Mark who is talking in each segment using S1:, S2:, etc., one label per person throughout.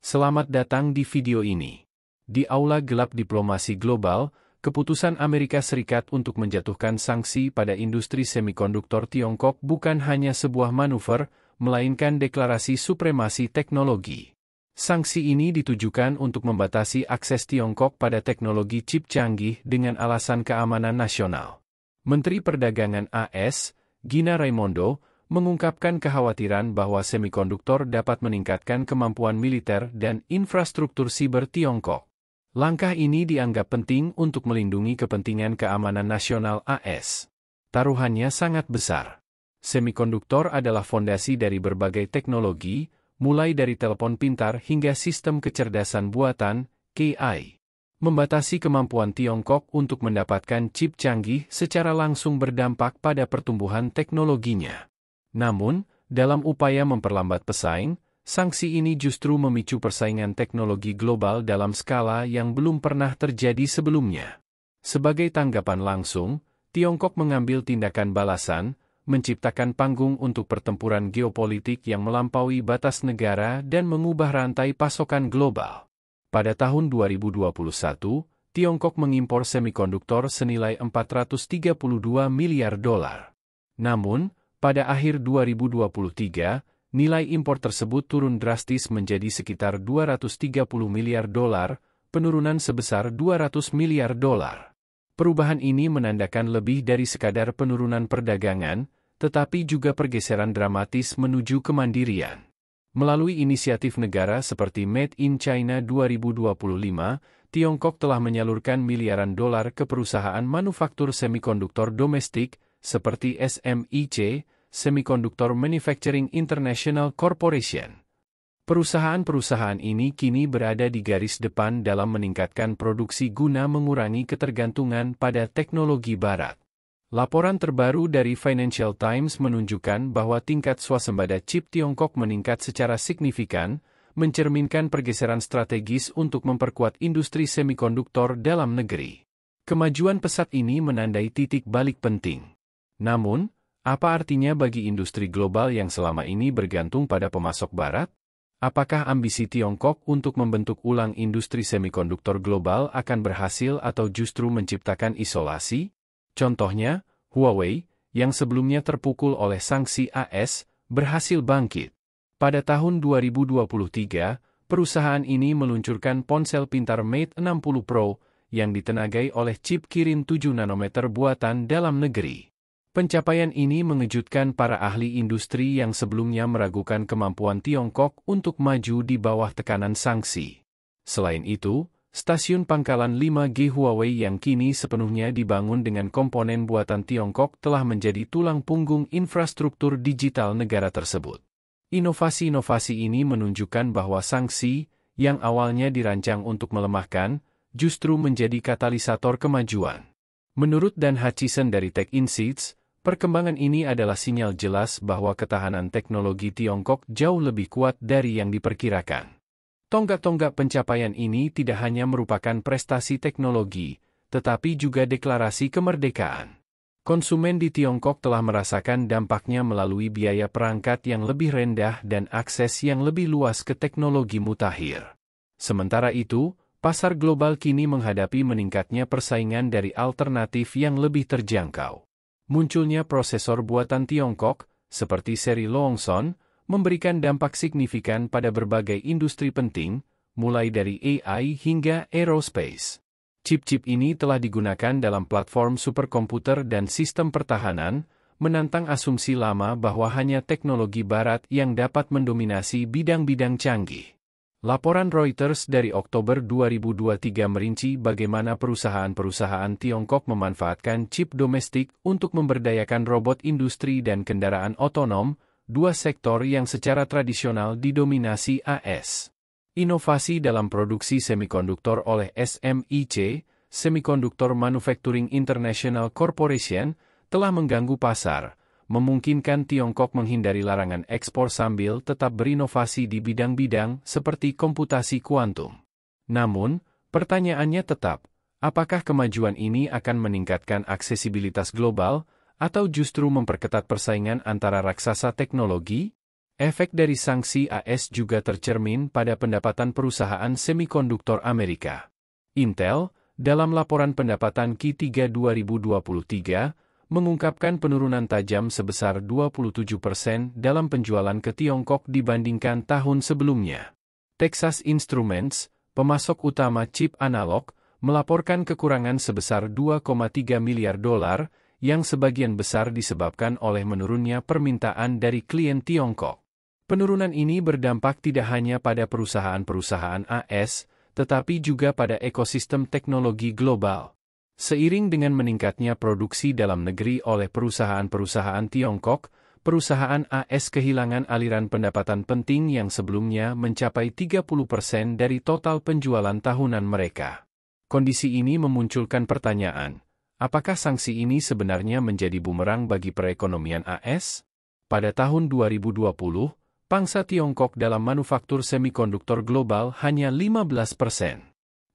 S1: Selamat datang di video ini. Di aula gelap diplomasi global, keputusan Amerika Serikat untuk menjatuhkan sanksi pada industri semikonduktor Tiongkok bukan hanya sebuah manuver, melainkan deklarasi supremasi teknologi. Sanksi ini ditujukan untuk membatasi akses Tiongkok pada teknologi chip canggih dengan alasan keamanan nasional. Menteri Perdagangan AS, Gina Raimondo, mengungkapkan kekhawatiran bahwa semikonduktor dapat meningkatkan kemampuan militer dan infrastruktur siber Tiongkok. Langkah ini dianggap penting untuk melindungi kepentingan keamanan nasional AS. Taruhannya sangat besar. Semikonduktor adalah fondasi dari berbagai teknologi, mulai dari telepon pintar hingga sistem kecerdasan buatan, AI. Membatasi kemampuan Tiongkok untuk mendapatkan chip canggih secara langsung berdampak pada pertumbuhan teknologinya. Namun, dalam upaya memperlambat pesaing, sanksi ini justru memicu persaingan teknologi global dalam skala yang belum pernah terjadi sebelumnya. Sebagai tanggapan langsung, Tiongkok mengambil tindakan balasan, menciptakan panggung untuk pertempuran geopolitik yang melampaui batas negara dan mengubah rantai pasokan global. Pada tahun 2021, Tiongkok mengimpor semikonduktor senilai $432 miliar. Namun, pada akhir 2023, nilai impor tersebut turun drastis menjadi sekitar $230 miliar, penurunan sebesar $200 miliar. Perubahan ini menandakan lebih dari sekadar penurunan perdagangan, tetapi juga pergeseran dramatis menuju kemandirian. Melalui inisiatif negara seperti Made in China 2025, Tiongkok telah menyalurkan miliaran dolar ke perusahaan manufaktur semikonduktor domestik, seperti SMIC, Semiconductor Manufacturing International Corporation. Perusahaan-perusahaan ini kini berada di garis depan dalam meningkatkan produksi guna mengurangi ketergantungan pada teknologi barat. Laporan terbaru dari Financial Times menunjukkan bahwa tingkat swasembada chip Tiongkok meningkat secara signifikan, mencerminkan pergeseran strategis untuk memperkuat industri semikonduktor dalam negeri. Kemajuan pesat ini menandai titik balik penting. Namun, apa artinya bagi industri global yang selama ini bergantung pada pemasok barat? Apakah ambisi Tiongkok untuk membentuk ulang industri semikonduktor global akan berhasil atau justru menciptakan isolasi? Contohnya, Huawei, yang sebelumnya terpukul oleh sanksi AS, berhasil bangkit. Pada tahun 2023, perusahaan ini meluncurkan ponsel pintar Mate 60 Pro, yang ditenagai oleh chip Kirin 7 nanometer buatan dalam negeri. Pencapaian ini mengejutkan para ahli industri yang sebelumnya meragukan kemampuan Tiongkok untuk maju di bawah tekanan sanksi. Selain itu, stasiun pangkalan 5G Huawei yang kini sepenuhnya dibangun dengan komponen buatan Tiongkok telah menjadi tulang punggung infrastruktur digital negara tersebut. Inovasi-inovasi ini menunjukkan bahwa sanksi, yang awalnya dirancang untuk melemahkan, justru menjadi katalisator kemajuan. Menurut Dan Hutchison dari Tech Insights, perkembangan ini adalah sinyal jelas bahwa ketahanan teknologi Tiongkok jauh lebih kuat dari yang diperkirakan. Tonggak-tonggak pencapaian ini tidak hanya merupakan prestasi teknologi, tetapi juga deklarasi kemerdekaan. Konsumen di Tiongkok telah merasakan dampaknya melalui biaya perangkat yang lebih rendah dan akses yang lebih luas ke teknologi mutakhir. Sementara itu, pasar global kini menghadapi meningkatnya persaingan dari alternatif yang lebih terjangkau. Munculnya prosesor buatan Tiongkok, seperti seri Longson, memberikan dampak signifikan pada berbagai industri penting, mulai dari AI hingga aerospace. Chip-chip ini telah digunakan dalam platform superkomputer dan sistem pertahanan, menantang asumsi lama bahwa hanya teknologi barat yang dapat mendominasi bidang-bidang canggih. Laporan Reuters dari Oktober 2023 merinci bagaimana perusahaan-perusahaan Tiongkok memanfaatkan chip domestik untuk memberdayakan robot industri dan kendaraan otonom, dua sektor yang secara tradisional didominasi AS. Inovasi dalam produksi semikonduktor oleh SMIC, Semiconductor Manufacturing International Corporation, telah mengganggu pasar, memungkinkan Tiongkok menghindari larangan ekspor sambil tetap berinovasi di bidang-bidang seperti komputasi kuantum. Namun, pertanyaannya tetap, apakah kemajuan ini akan meningkatkan aksesibilitas global, atau justru memperketat persaingan antara raksasa teknologi? Efek dari sanksi AS juga tercermin pada pendapatan perusahaan semikonduktor Amerika. Intel, dalam laporan pendapatan Q3 2023, mengungkapkan penurunan tajam sebesar 27% dalam penjualan ke Tiongkok dibandingkan tahun sebelumnya. Texas Instruments, pemasok utama chip analog, melaporkan kekurangan sebesar $2,3 miliar, yang sebagian besar disebabkan oleh menurunnya permintaan dari klien Tiongkok. Penurunan ini berdampak tidak hanya pada perusahaan-perusahaan AS, tetapi juga pada ekosistem teknologi global. Seiring dengan meningkatnya produksi dalam negeri oleh perusahaan-perusahaan Tiongkok, perusahaan AS kehilangan aliran pendapatan penting yang sebelumnya mencapai 30% dari total penjualan tahunan mereka. Kondisi ini memunculkan pertanyaan, apakah sanksi ini sebenarnya menjadi bumerang bagi perekonomian AS? Pada tahun 2020, pangsa Tiongkok dalam manufaktur semikonduktor global hanya 15%.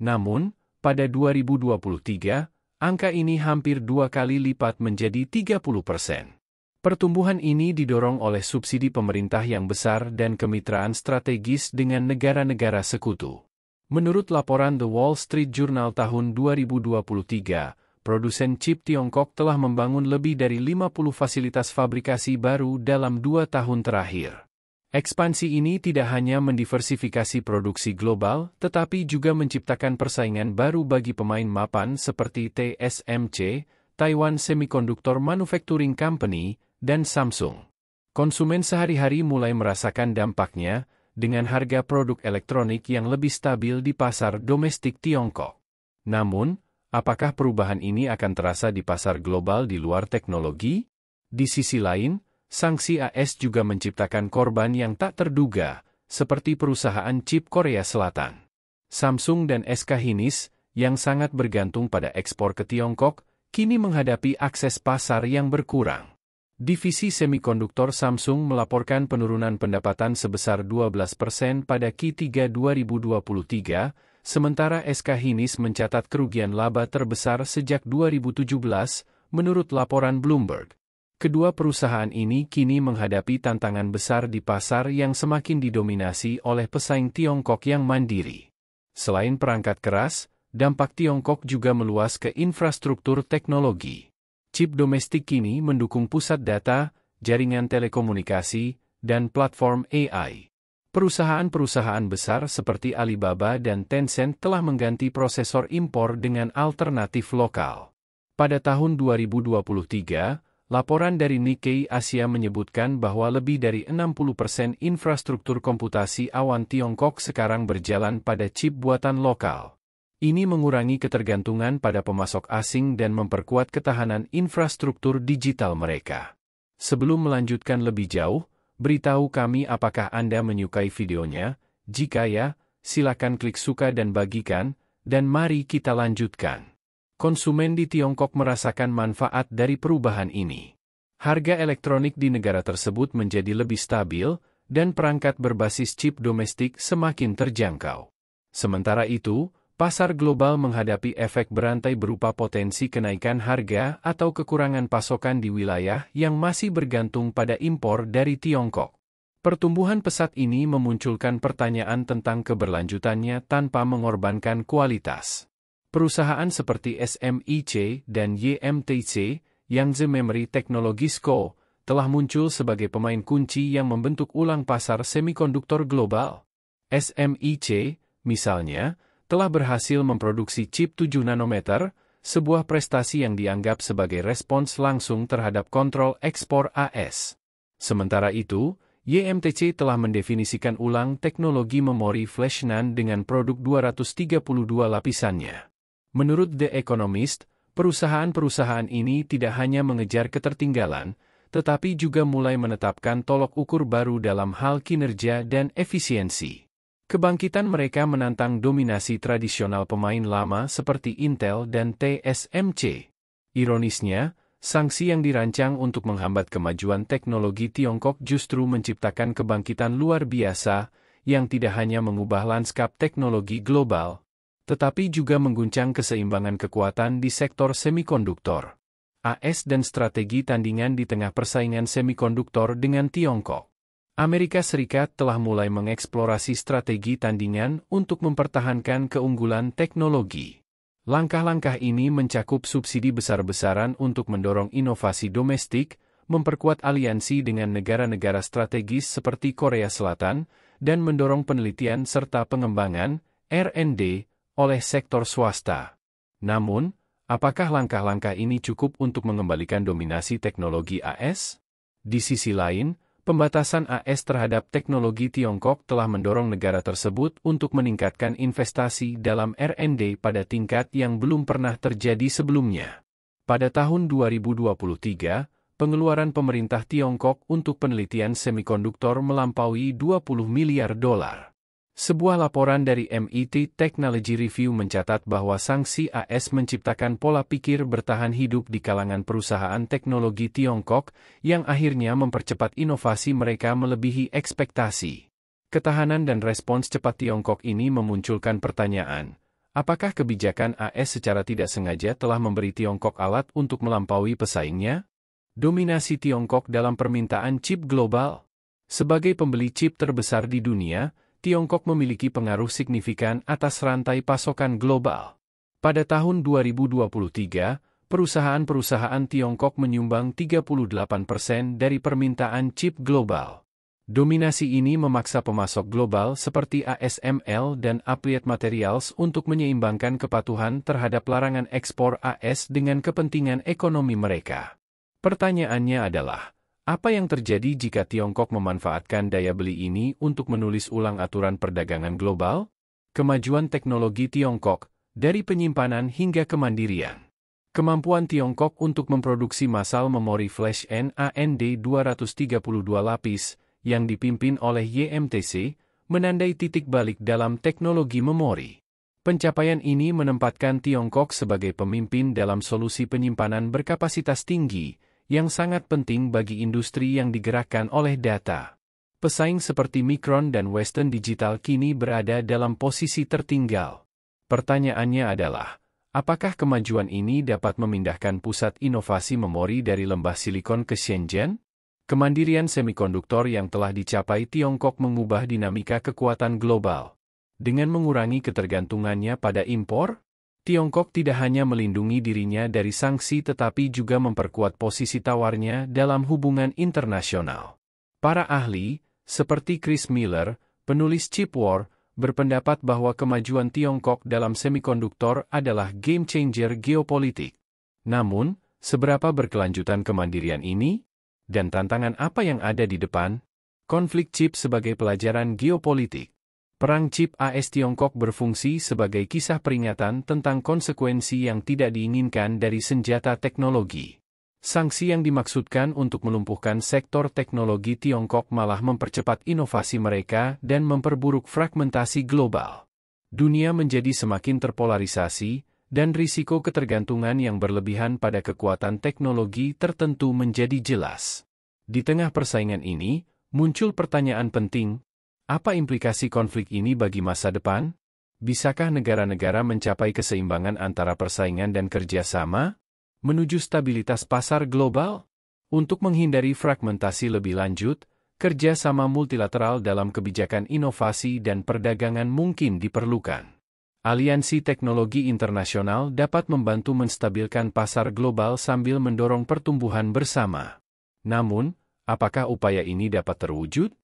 S1: Namun, pada 2023, angka ini hampir 2 kali lipat menjadi 30%. Pertumbuhan ini didorong oleh subsidi pemerintah yang besar dan kemitraan strategis dengan negara-negara sekutu. Menurut laporan The Wall Street Journal tahun 2023, produsen chip Tiongkok telah membangun lebih dari 50 fasilitas fabrikasi baru dalam 2 tahun terakhir. Ekspansi ini tidak hanya mendiversifikasi produksi global, tetapi juga menciptakan persaingan baru bagi pemain mapan seperti TSMC, Taiwan Semiconductor Manufacturing Company, dan Samsung. Konsumen sehari-hari mulai merasakan dampaknya, dengan harga produk elektronik yang lebih stabil di pasar domestik Tiongkok. Namun, apakah perubahan ini akan terasa di pasar global di luar teknologi? Di sisi lain, sanksi AS juga menciptakan korban yang tak terduga, seperti perusahaan chip Korea Selatan. Samsung dan SK Hynix, yang sangat bergantung pada ekspor ke Tiongkok, kini menghadapi akses pasar yang berkurang. Divisi semikonduktor Samsung melaporkan penurunan pendapatan sebesar 12% pada Q3 2023, sementara SK Hynix mencatat kerugian laba terbesar sejak 2017, menurut laporan Bloomberg. Kedua perusahaan ini kini menghadapi tantangan besar di pasar yang semakin didominasi oleh pesaing Tiongkok yang mandiri. Selain perangkat keras, dampak Tiongkok juga meluas ke infrastruktur teknologi. Chip domestik kini mendukung pusat data, jaringan telekomunikasi, dan platform AI. Perusahaan-perusahaan besar seperti Alibaba dan Tencent telah mengganti prosesor impor dengan alternatif lokal. Pada tahun 2023, laporan dari Nikkei Asia menyebutkan bahwa lebih dari 60% infrastruktur komputasi awan Tiongkok sekarang berjalan pada chip buatan lokal. Ini mengurangi ketergantungan pada pemasok asing dan memperkuat ketahanan infrastruktur digital mereka. Sebelum melanjutkan lebih jauh, beritahu kami apakah Anda menyukai videonya. Jika ya, silakan klik suka dan bagikan, dan mari kita lanjutkan. Konsumen di Tiongkok merasakan manfaat dari perubahan ini. Harga elektronik di negara tersebut menjadi lebih stabil, dan perangkat berbasis chip domestik semakin terjangkau. Sementara itu, pasar global menghadapi efek berantai berupa potensi kenaikan harga atau kekurangan pasokan di wilayah yang masih bergantung pada impor dari Tiongkok. Pertumbuhan pesat ini memunculkan pertanyaan tentang keberlanjutannya tanpa mengorbankan kualitas. Perusahaan seperti SMIC dan YMTC, Yangtze Memory Technologies Co., telah muncul sebagai pemain kunci yang membentuk ulang pasar semikonduktor global. SMIC, misalnya, telah berhasil memproduksi chip 7 nanometer, sebuah prestasi yang dianggap sebagai respons langsung terhadap kontrol ekspor AS. Sementara itu, YMTC telah mendefinisikan ulang teknologi memori flash NAND dengan produk 232 lapisannya. Menurut The Economist, perusahaan-perusahaan ini tidak hanya mengejar ketertinggalan, tetapi juga mulai menetapkan tolok ukur baru dalam hal kinerja dan efisiensi. Kebangkitan mereka menantang dominasi tradisional pemain lama seperti Intel dan TSMC. Ironisnya, sanksi yang dirancang untuk menghambat kemajuan teknologi Tiongkok justru menciptakan kebangkitan luar biasa yang tidak hanya mengubah lanskap teknologi global, tetapi juga mengguncang keseimbangan kekuatan di sektor semikonduktor. AS dan strategi tandingan di tengah persaingan semikonduktor dengan Tiongkok. Amerika Serikat telah mulai mengeksplorasi strategi tandingan untuk mempertahankan keunggulan teknologi. Langkah-langkah ini mencakup subsidi besar-besaran untuk mendorong inovasi domestik, memperkuat aliansi dengan negara-negara strategis seperti Korea Selatan, dan mendorong penelitian serta pengembangan R&D oleh sektor swasta. Namun, apakah langkah-langkah ini cukup untuk mengembalikan dominasi teknologi AS? Di sisi lain, pembatasan AS terhadap teknologi Tiongkok telah mendorong negara tersebut untuk meningkatkan investasi dalam R&D pada tingkat yang belum pernah terjadi sebelumnya. Pada tahun 2023, pengeluaran pemerintah Tiongkok untuk penelitian semikonduktor melampaui 20 miliar dolar. Sebuah laporan dari MIT Technology Review mencatat bahwa sanksi AS menciptakan pola pikir bertahan hidup di kalangan perusahaan teknologi Tiongkok, yang akhirnya mempercepat inovasi mereka melebihi ekspektasi. Ketahanan dan respons cepat Tiongkok ini memunculkan pertanyaan, apakah kebijakan AS secara tidak sengaja telah memberi Tiongkok alat untuk melampaui pesaingnya? Dominasi Tiongkok dalam permintaan chip global. Sebagai pembeli chip terbesar di dunia, Tiongkok memiliki pengaruh signifikan atas rantai pasokan global. Pada tahun 2023, perusahaan-perusahaan Tiongkok menyumbang 38% dari permintaan chip global. Dominasi ini memaksa pemasok global seperti ASML dan Applied Materials untuk menyeimbangkan kepatuhan terhadap larangan ekspor AS dengan kepentingan ekonomi mereka. Pertanyaannya adalah, apa yang terjadi jika Tiongkok memanfaatkan daya beli ini untuk menulis ulang aturan perdagangan global? Kemajuan teknologi Tiongkok, dari penyimpanan hingga kemandirian. Kemampuan Tiongkok untuk memproduksi massal memori flash NAND 232 lapis, yang dipimpin oleh YMTC, menandai titik balik dalam teknologi memori. Pencapaian ini menempatkan Tiongkok sebagai pemimpin dalam solusi penyimpanan berkapasitas tinggi, yang sangat penting bagi industri yang digerakkan oleh data. Pesaing seperti Micron dan Western Digital kini berada dalam posisi tertinggal. Pertanyaannya adalah, apakah kemajuan ini dapat memindahkan pusat inovasi memori dari lembah silikon ke Shenzhen? Kemandirian semikonduktor yang telah dicapai Tiongkok mengubah dinamika kekuatan global. Dengan mengurangi ketergantungannya pada impor, Tiongkok tidak hanya melindungi dirinya dari sanksi tetapi juga memperkuat posisi tawarnya dalam hubungan internasional. Para ahli, seperti Chris Miller, penulis Chip War, berpendapat bahwa kemajuan Tiongkok dalam semikonduktor adalah game changer geopolitik. Namun, seberapa berkelanjutan kemandirian ini? Dan tantangan apa yang ada di depan? Konflik chip sebagai pelajaran geopolitik. Perang chip AS-Tiongkok berfungsi sebagai kisah peringatan tentang konsekuensi yang tidak diinginkan dari senjata teknologi. Sanksi yang dimaksudkan untuk melumpuhkan sektor teknologi Tiongkok malah mempercepat inovasi mereka dan memperburuk fragmentasi global. Dunia menjadi semakin terpolarisasi, dan risiko ketergantungan yang berlebihan pada kekuatan teknologi tertentu menjadi jelas. Di tengah persaingan ini, muncul pertanyaan penting. Apa implikasi konflik ini bagi masa depan? Bisakah negara-negara mencapai keseimbangan antara persaingan dan kerjasama menuju stabilitas pasar global? Untuk menghindari fragmentasi lebih lanjut, kerjasama multilateral dalam kebijakan inovasi dan perdagangan mungkin diperlukan. Aliansi teknologi internasional dapat membantu menstabilkan pasar global sambil mendorong pertumbuhan bersama. Namun, apakah upaya ini dapat terwujud?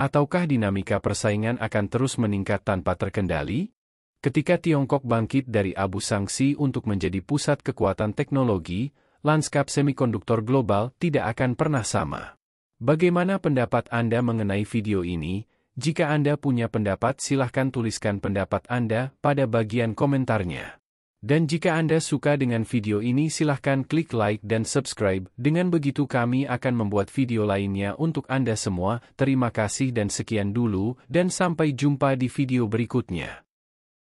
S1: Ataukah dinamika persaingan akan terus meningkat tanpa terkendali? Ketika Tiongkok bangkit dari abu sanksi untuk menjadi pusat kekuatan teknologi, lanskap semikonduktor global tidak akan pernah sama. Bagaimana pendapat Anda mengenai video ini? Jika Anda punya pendapat, silahkan tuliskan pendapat Anda pada bagian komentarnya. Dan jika Anda suka dengan video ini, silahkan klik like dan subscribe. Dengan begitu kami akan membuat video lainnya untuk Anda semua. Terima kasih dan sekian dulu, dan sampai jumpa di video berikutnya.